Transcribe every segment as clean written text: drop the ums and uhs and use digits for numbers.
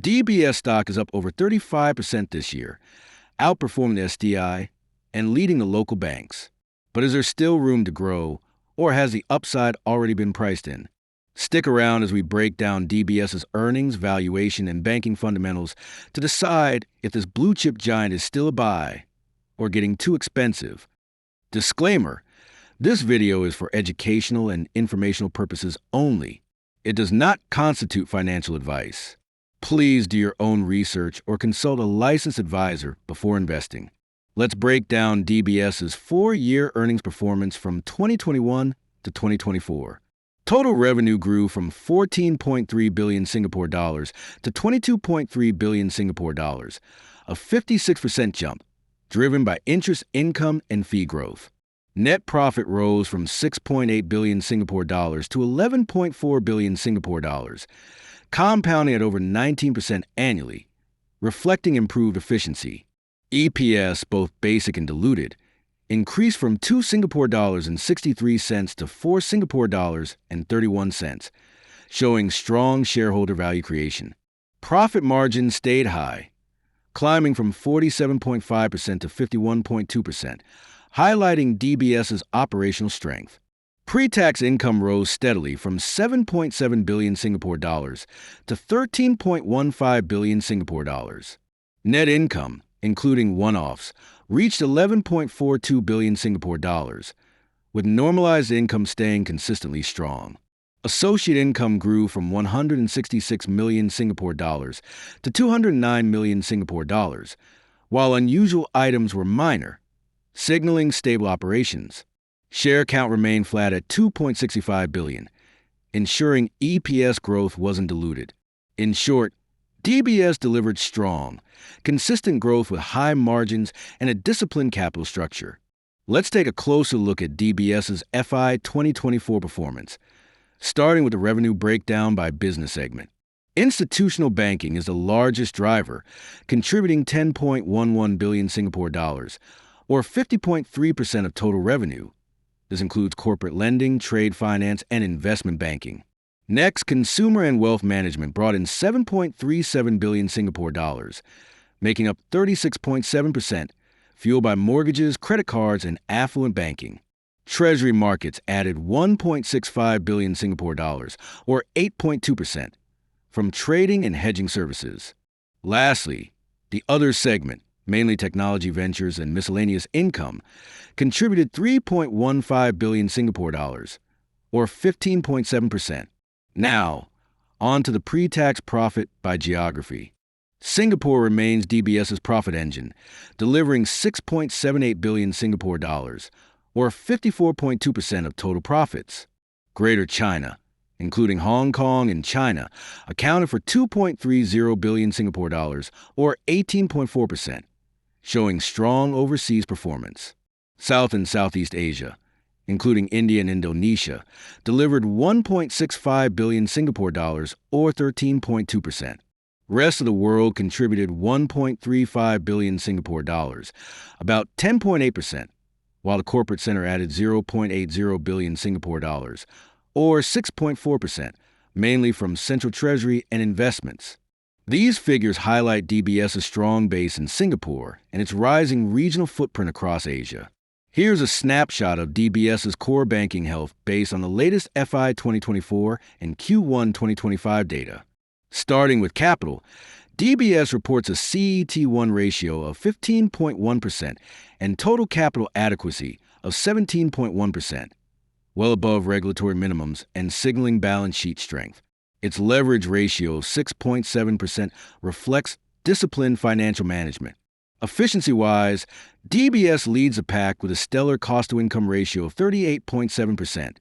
DBS stock is up over 35% this year, outperforming the SDI and leading the local banks. But is there still room to grow, or has the upside already been priced in? Stick around as we break down DBS's earnings, valuation, and banking fundamentals to decide if this blue-chip giant is still a buy or getting too expensive. Disclaimer: this video is for educational and informational purposes only. It does not constitute financial advice. Please do your own research or consult a licensed advisor before investing. Let's break down DBS's 4-year earnings performance from 2021 to 2024. Total revenue grew from 14.3 billion Singapore dollars to 22.3 billion Singapore dollars, a 56% jump, driven by interest income and fee growth. Net profit rose from 6.8 billion Singapore dollars to 11.4 billion Singapore dollars, compounding at over 19% annually, reflecting improved efficiency. EPS, both basic and diluted, increased from 2 Singapore dollars and 63 cents to 4 Singapore dollars and 31 cents, showing strong shareholder value creation. Profit margin stayed high, climbing from 47.5% to 51.2%, highlighting DBS's operational strength. Pre-tax income rose steadily from 7.7 billion Singapore dollars to 13.15 billion Singapore dollars. Net income, including one-offs, reached 11.42 billion Singapore dollars, with normalized income staying consistently strong. Associate income grew from 166 million Singapore dollars to 209 million Singapore dollars, while unusual items were minor, signaling stable operations. Share count remained flat at 2.65 billion, ensuring EPS growth wasn't diluted. In short, DBS delivered strong, consistent growth with high margins and a disciplined capital structure. Let's take a closer look at DBS's FY 2024 performance, starting with the revenue breakdown by business segment. Institutional banking is the largest driver, contributing 10.11 billion Singapore dollars, or 50.3% of total revenue. This includes corporate lending, trade finance, and investment banking. Next, consumer and wealth management brought in 7.37 billion Singapore dollars, making up 36.7%, fueled by mortgages, credit cards, and affluent banking. Treasury markets added 1.65 billion Singapore dollars, or 8.2%, from trading and hedging services. Lastly, the other segment, mainly technology ventures and miscellaneous income, contributed 3.15 billion Singapore dollars, or 15.7%. Now, on to the pre-tax profit by geography. Singapore remains DBS's profit engine, delivering 6.78 billion Singapore dollars, or 54.2% of total profits. Greater China, including Hong Kong and China, accounted for 2.30 billion Singapore dollars, or 18.4%, showing strong overseas performance. South and Southeast Asia, including India and Indonesia, delivered 1.65 billion Singapore dollars, or 13.2%. Rest of the world contributed 1.35 billion Singapore dollars, about 10.8%, while the corporate center added 0.80 billion Singapore dollars, or 6.4%, mainly from central treasury and investments. These figures highlight DBS's strong base in Singapore and its rising regional footprint across Asia. Here's a snapshot of DBS's core banking health based on the latest FY 2024 and Q1 2025 data. Starting with capital, DBS reports a CET1 ratio of 15.1% and total capital adequacy of 17.1%, well above regulatory minimums and signaling balance sheet strength. Its leverage ratio of 6.7% reflects disciplined financial management. Efficiency-wise, DBS leads the pack with a stellar cost-to-income ratio of 38.7%,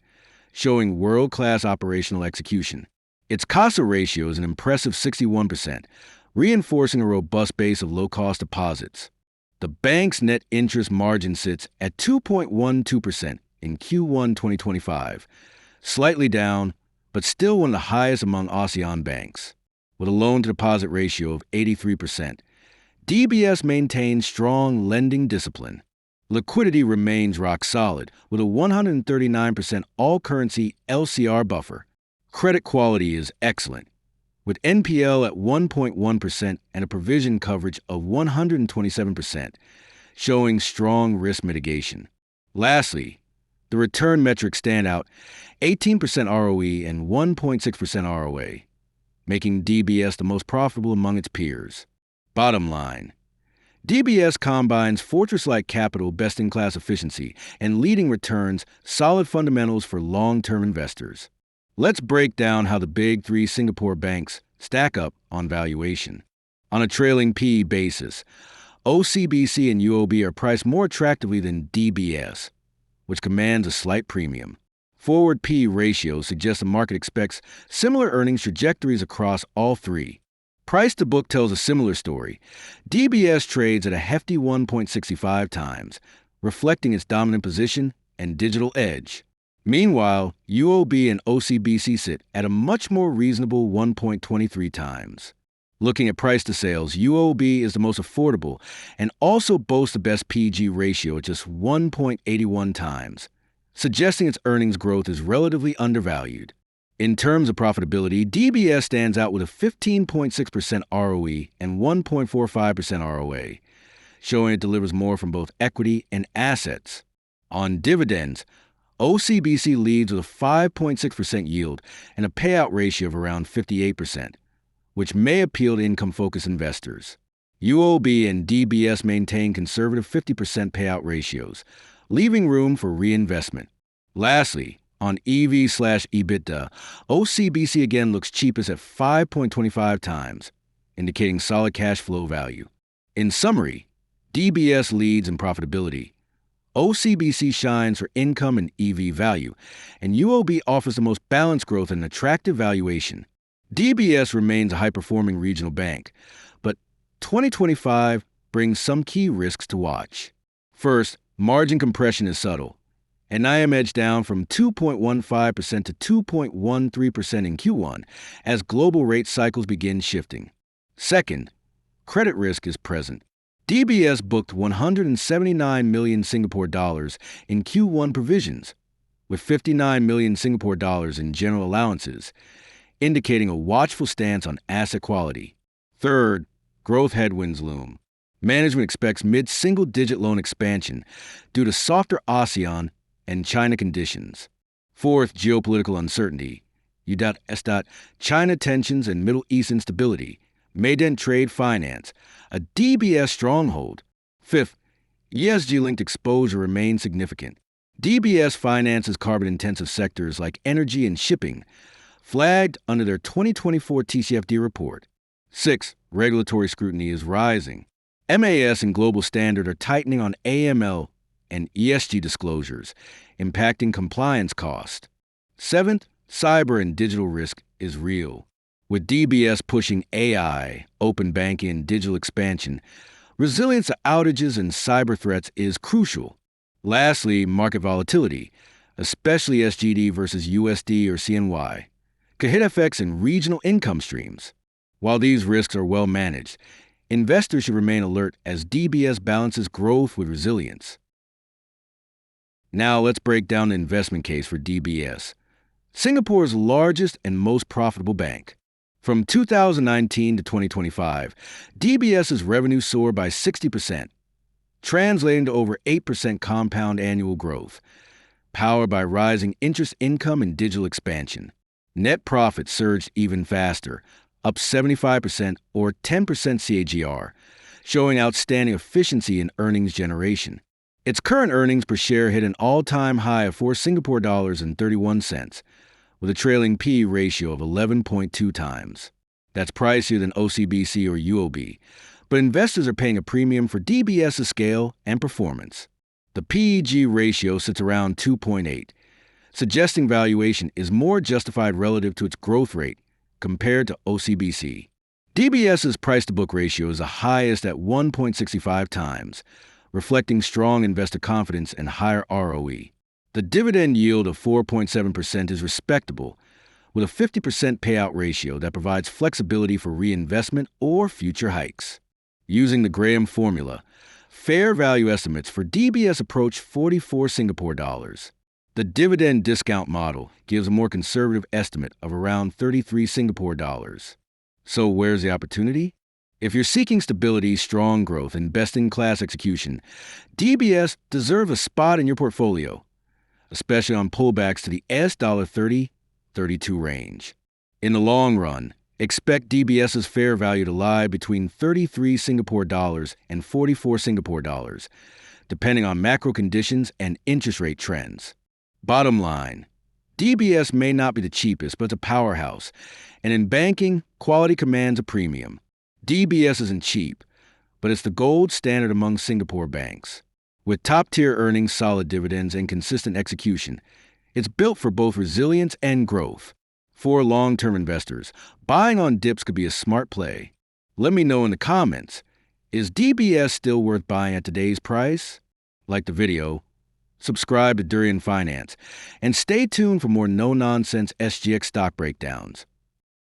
showing world-class operational execution. Its CASA ratio is an impressive 61%, reinforcing a robust base of low-cost deposits. The bank's net interest margin sits at 2.12% in Q1 2025, slightly down, but still one of the highest among ASEAN banks. With a loan-to-deposit ratio of 83%, DBS maintains strong lending discipline. Liquidity remains rock solid, with a 139% all-currency LCR buffer. Credit quality is excellent, with NPL at 1.1% and a provision coverage of 127%, showing strong risk mitigation. Lastly, the return metrics stand out: 18% ROE and 1.6% ROA, making DBS the most profitable among its peers. Bottom line, DBS combines fortress-like capital, best-in-class efficiency, and leading returns, solid fundamentals for long-term investors. Let's break down how the big three Singapore banks stack up on valuation. On a trailing PE basis, OCBC and UOB are priced more attractively than DBS, which commands a slight premium. Forward PE ratios suggest the market expects similar earnings trajectories across all three. Price to book tells a similar story. DBS trades at a hefty 1.65 times, reflecting its dominant position and digital edge. Meanwhile, UOB and OCBC sit at a much more reasonable 1.23 times. Looking at price to sales, UOB is the most affordable and also boasts the best PG ratio at just 1.81 times, suggesting its earnings growth is relatively undervalued. In terms of profitability, DBS stands out with a 15.6% ROE and 1.45% ROA, showing it delivers more from both equity and assets. On dividends, OCBC leads with a 5.6% yield and a payout ratio of around 58%, which may appeal to income-focused investors. UOB and DBS maintain conservative 50% payout ratios, leaving room for reinvestment. Lastly, on EV/EBITDA, OCBC again looks cheapest at 5.25 times, indicating solid cash flow value. In summary, DBS leads in profitability, OCBC shines for income and EV value, and UOB offers the most balanced growth and attractive valuation. DBS remains a high-performing regional bank, but 2025 brings some key risks to watch. First, margin compression is subtle. NIM edged down from 2.15% to 2.13% in Q1 as global rate cycles begin shifting. Second, credit risk is present. DBS booked 179 million Singapore dollars in Q1 provisions, with 59 million Singapore dollars in general allowances, indicating a watchful stance on asset quality. Third, growth headwinds loom. Management expects mid-single-digit loan expansion due to softer ASEAN and China conditions. Fourth, geopolitical uncertainty. China tensions and Middle East instability may dent trade finance, a DBS stronghold. Fifth, ESG-linked exposure remains significant. DBS finances carbon-intensive sectors like energy and shipping, flagged under their 2024 TCFD report. Sixth, regulatory scrutiny is rising. MAS and Global Standard are tightening on AML and ESG disclosures, impacting compliance cost. Seventh, cyber and digital risk is real. With DBS pushing AI, open banking, and digital expansion, resilience to outages and cyber threats is crucial. Lastly, market volatility, especially SGD versus USD or CNY, could hit FX and regional income streams. While these risks are well managed, investors should remain alert as DBS balances growth with resilience. Now let's break down the investment case for DBS, Singapore's largest and most profitable bank. From 2019 to 2025, DBS's revenue soared by 60%, translating to over 8% compound annual growth, powered by rising interest income and digital expansion. Net profit surged even faster, up 75% or 10% CAGR, showing outstanding efficiency in earnings generation. Its current earnings per share hit an all-time high of 4 Singapore dollars and 31 cents, with a trailing PE ratio of 11.2 times. That's pricier than OCBC or UOB, but investors are paying a premium for DBS's scale and performance. The PEG ratio sits around 2.8, suggesting valuation is more justified relative to its growth rate compared to OCBC. DBS's price-to-book ratio is the highest at 1.65 times, reflecting strong investor confidence and higher ROE. The dividend yield of 4.7% is respectable, with a 50% payout ratio that provides flexibility for reinvestment or future hikes. Using the Graham formula, fair value estimates for DBS approach 44 Singapore dollars. The dividend discount model gives a more conservative estimate of around 33 Singapore dollars. So where's the opportunity? If you're seeking stability, strong growth, and best-in-class execution, DBS deserves a spot in your portfolio, especially on pullbacks to the $30-32 range. In the long run, expect DBS's fair value to lie between 33 Singapore dollars and 44 Singapore dollars, depending on macro conditions and interest rate trends. Bottom line, DBS may not be the cheapest, but it's a powerhouse. And in banking, quality commands a premium. DBS isn't cheap, but it's the gold standard among Singapore banks. With top-tier earnings, solid dividends, and consistent execution, it's built for both resilience and growth. For long-term investors, buying on dips could be a smart play. Let me know in the comments, is DBS still worth buying at today's price? Like the video, subscribe to Durian Finance, and stay tuned for more no-nonsense SGX stock breakdowns.